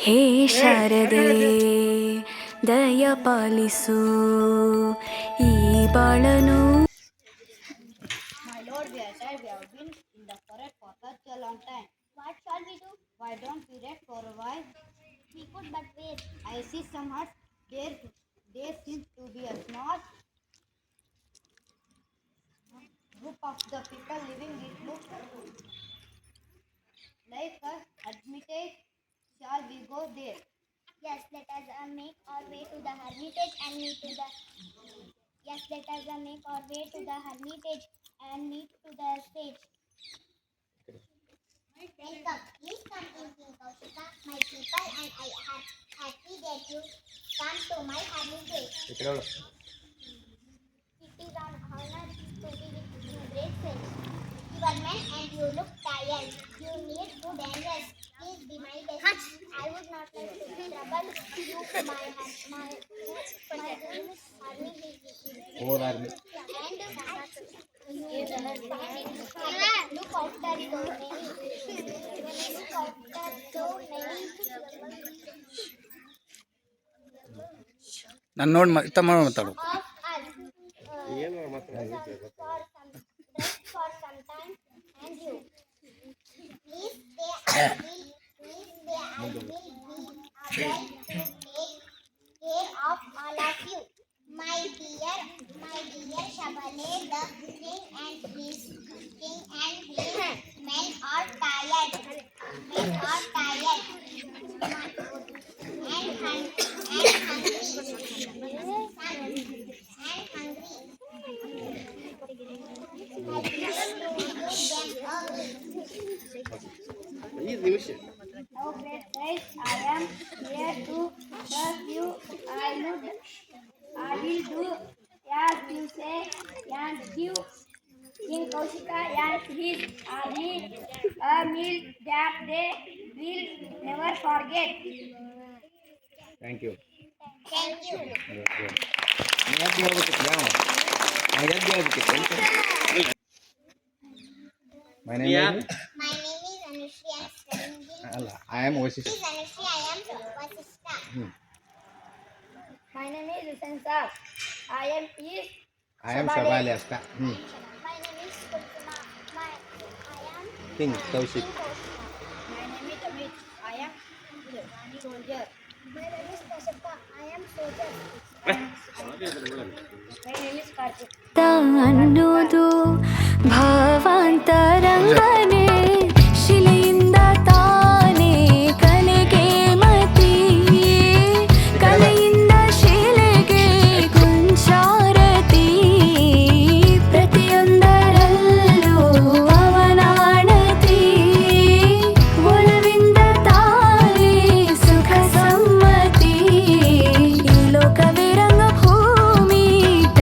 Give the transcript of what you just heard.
ಹೇ ಶಾರದೆ ದಯ ಪಾಲಿಸು ಈ ಬಾಳನು. My lord, we are tired. We have been in the forest for such a long time. What shall we do? Why don't we rest for a while? We could but wait. I see some huts. There seems to be a small group of the people living. It looks like a hermitage. Shall we go there? Yes, let us make our way to the hermitage and meet to the. Yes, let us make our way to the hermitage and meet to the stage. Welcome. Please come in, King Kaushika. My people and I are happy that you come to my hermitage. It is an honor to be with you, great friends. You are men and you look tired. You need food and rest. Please be my guest. I would not like to trouble you. My name is Army. Whole army. And you look after so many. Look after so many. ನಾನು ನೋಡಿ ತಮ್ಮ ಮಾತಾಡು. Of us. For some time and you. Please stay. I will be able to take care of all of you. My dear Shabale, the king and his men are tired. And hungry. Oh, great Christ, I am here to serve you. I will do as you say and give King Kaushika and his army a meal that they will never forget. Thank you. Thank you. My name My name is Anushri. I am studying in. ಅಲ್ಲ I am Vasishtha. This is Anushri. I am Vasishtha. My name is Hussain Sir. I am his I am Shabali ಅಷ್ಟ. My name is Kulsuma. I am king Kaushik. King Kaushika. My name is Amit. I am soldier. My name is Kashapa. I am soldier. My name is Karthik. ಅನ್ನೋದು ಭಾವಾಂತರ